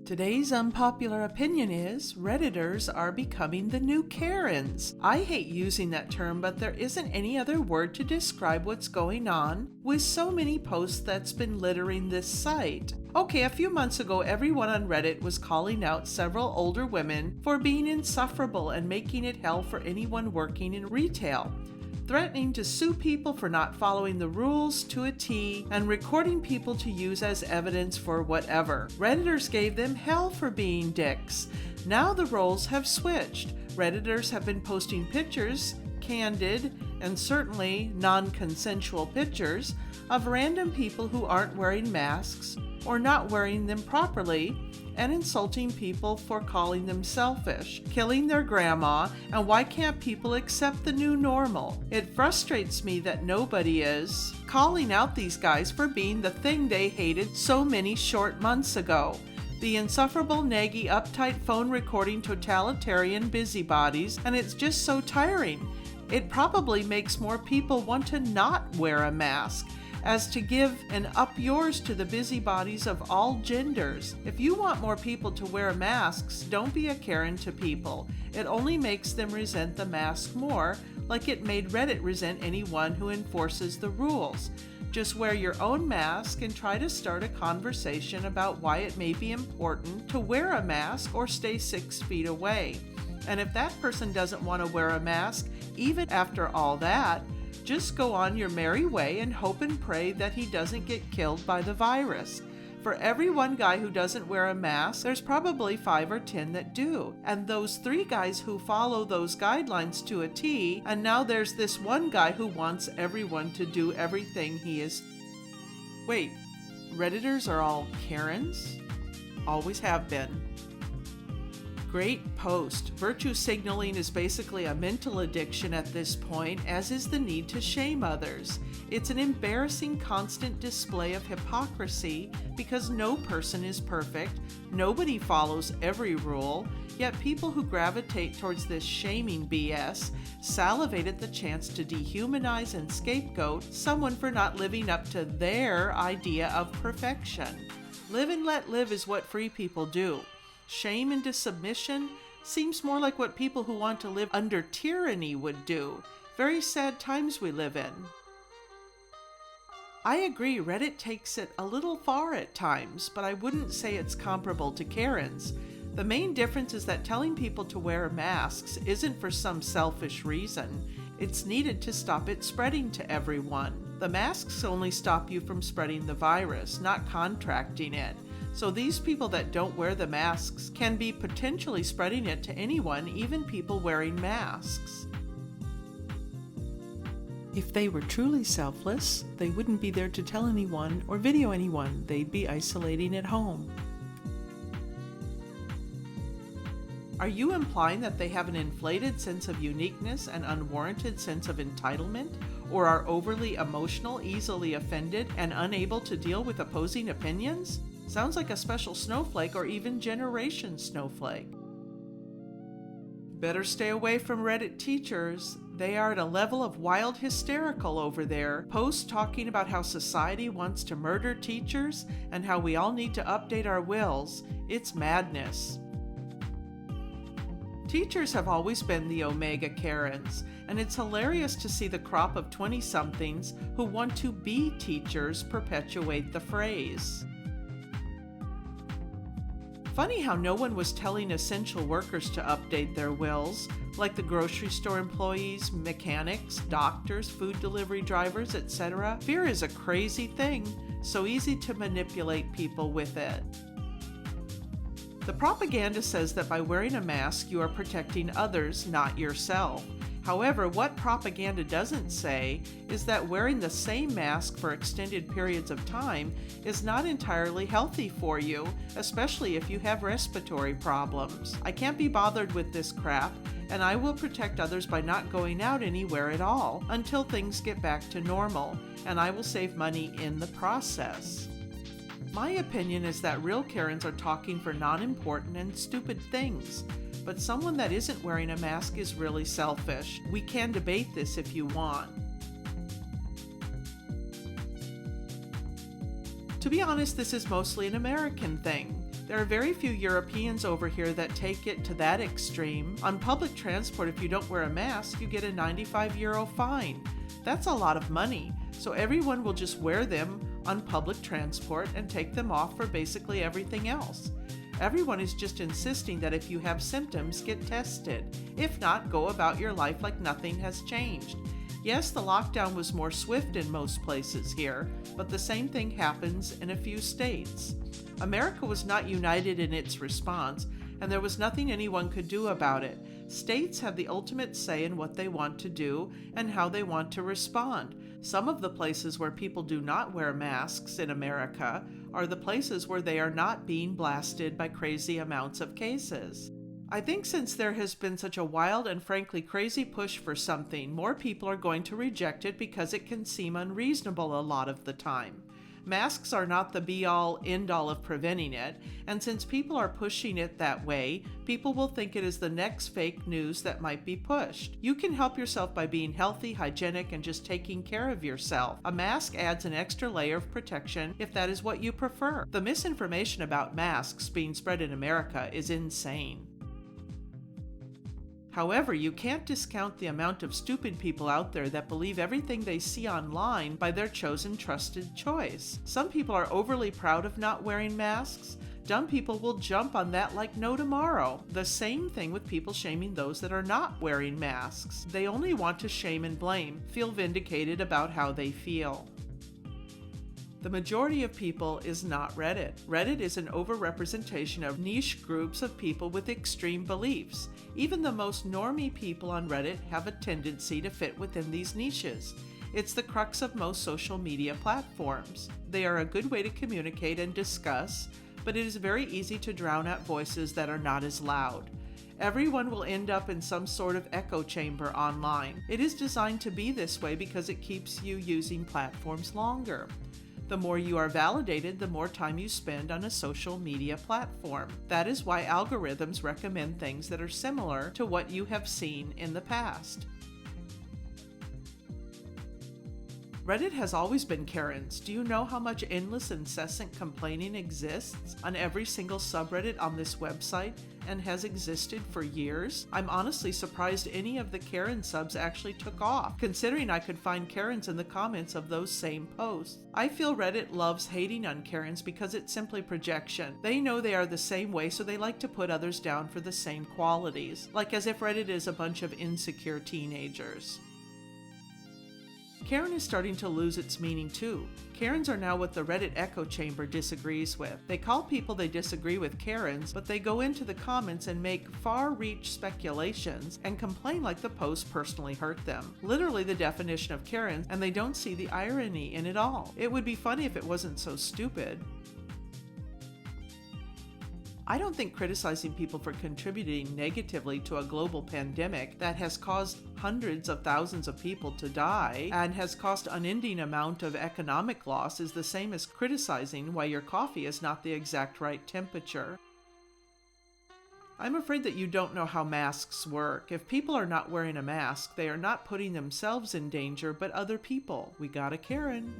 Today's unpopular opinion is Redditors are becoming the new Karens. I hate using that term, but there isn't any other word to describe what's going on with so many posts that's been littering this site. Okay, a few months ago, everyone on Reddit was calling out several older women for being insufferable and making it hell for anyone working in retail, threatening to sue people for not following the rules to a T, and recording people to use as evidence for whatever. Redditors gave them hell for being dicks. Now the roles have switched. Redditors have been posting pictures, candid, and certainly non-consensual pictures, of random people who aren't wearing masks or not wearing them properly, and insulting people for calling them selfish, killing their grandma, and why can't people accept the new normal? It frustrates me that nobody is calling out these guys for being the thing they hated so many short months ago. The insufferable, naggy, uptight, phone recording totalitarian busybodies, and it's just so tiring. It probably makes more people want to not wear a mask, as to give an up yours to the busybodies of all genders. If you want more people to wear masks, don't be a Karen to people. It only makes them resent the mask more, like it made Reddit resent anyone who enforces the rules. Just wear your own mask and try to start a conversation about why it may be important to wear a mask or stay 6 feet away. And if that person doesn't want to wear a mask, even after all that, just go on your merry way and hope and pray that he doesn't get killed by the virus. For every one guy who doesn't wear a mask, there's probably 5 or 10 that do. And those 3 guys who follow those guidelines to a T, and now there's this one guy who wants everyone to do everything he is. Wait, Redditors are all Karens? Always have been. Great post. Virtue signaling is basically a mental addiction at this point, as is the need to shame others. It's an embarrassing constant display of hypocrisy because no person is perfect, nobody follows every rule, yet people who gravitate towards this shaming BS salivate at the chance to dehumanize and scapegoat someone for not living up to their idea of perfection. Live and let live is what free people do. Shame into submission seems more like what people who want to live under tyranny would do. Very sad times we live in. I agree, Reddit takes it a little far at times, but I wouldn't say it's comparable to Karens. The main difference is that telling people to wear masks isn't for some selfish reason. It's needed to stop it spreading to everyone. The masks only stop you from spreading the virus, not contracting it. So these people that don't wear the masks can be potentially spreading it to anyone, even people wearing masks. If they were truly selfless, they wouldn't be there to tell anyone or video anyone. They'd be isolating at home. Are you implying that they have an inflated sense of uniqueness and unwarranted sense of entitlement, or are overly emotional, easily offended, and unable to deal with opposing opinions? Sounds like a special snowflake or even generation snowflake. Better stay away from Reddit teachers. They are at a level of wild hysterical over there. Posts talking about how society wants to murder teachers and how we all need to update our wills. It's madness. Teachers have always been the Omega Karens, and it's hilarious to see the crop of 20-somethings who want to be teachers perpetuate the phrase. Funny how no one was telling essential workers to update their wills, like the grocery store employees, mechanics, doctors, food delivery drivers, etc. Fear is a crazy thing, so easy to manipulate people with it. The propaganda says that by wearing a mask you are protecting others, not yourself. However, what propaganda doesn't say is that wearing the same mask for extended periods of time is not entirely healthy for you, especially if you have respiratory problems. I can't be bothered with this crap, and I will protect others by not going out anywhere at all until things get back to normal, and I will save money in the process. My opinion is that real Karens are talking for non-important and stupid things. But someone that isn't wearing a mask is really selfish. We can debate this if you want. To be honest, this is mostly an American thing. There are very few Europeans over here that take it to that extreme. On public transport, if you don't wear a mask, you get a €95 fine. That's a lot of money, so everyone will just wear them on public transport and take them off for basically everything else. Everyone is just insisting that if you have symptoms, get tested. If not, go about your life like nothing has changed. Yes, the lockdown was more swift in most places here, but the same thing happens in a few states. America was not united in its response, and there was nothing anyone could do about it. States have the ultimate say in what they want to do and how they want to respond. Some of the places where people do not wear masks in America are the places where they are not being blasted by crazy amounts of cases. I think since there has been such a wild and frankly crazy push for something, more people are going to reject it because it can seem unreasonable a lot of the time. Masks are not the be-all, end-all of preventing it, and since people are pushing it that way, people will think it is the next fake news that might be pushed. You can help yourself by being healthy, hygienic, and just taking care of yourself. A mask adds an extra layer of protection if that is what you prefer. The misinformation about masks being spread in America is insane. However, you can't discount the amount of stupid people out there that believe everything they see online by their chosen trusted choice. Some people are overly proud of not wearing masks. Dumb people will jump on that like no tomorrow. The same thing with people shaming those that are not wearing masks. They only want to shame and blame, feel vindicated about how they feel. The majority of people is not Reddit. Reddit is an overrepresentation of niche groups of people with extreme beliefs. Even the most normie people on Reddit have a tendency to fit within these niches. It's the crux of most social media platforms. They are a good way to communicate and discuss, but it is very easy to drown out voices that are not as loud. Everyone will end up in some sort of echo chamber online. It is designed to be this way because it keeps you using platforms longer. The more you are validated, the more time you spend on a social media platform. That is why algorithms recommend things that are similar to what you have seen in the past. Reddit has always been Karen's. Do you know how much endless, incessant complaining exists on every single subreddit on this website and has existed for years? I'm honestly surprised any of the Karen subs actually took off, considering I could find Karens in the comments of those same posts. I feel Reddit loves hating on Karens because it's simply projection. They know they are the same way, so they like to put others down for the same qualities, like as if Reddit is a bunch of insecure teenagers. Karen is starting to lose its meaning too. Karens are now what the Reddit echo chamber disagrees with. They call people they disagree with Karens, but they go into the comments and make far-reach speculations and complain like the post personally hurt them. Literally the definition of Karens, and they don't see the irony in it all. It would be funny if it wasn't so stupid. I don't think criticizing people for contributing negatively to a global pandemic that has caused hundreds of thousands of people to die and has caused an unending amount of economic loss is the same as criticizing why your coffee is not the exact right temperature. I'm afraid that you don't know how masks work. If people are not wearing a mask, they are not putting themselves in danger, but other people. We got a Karen.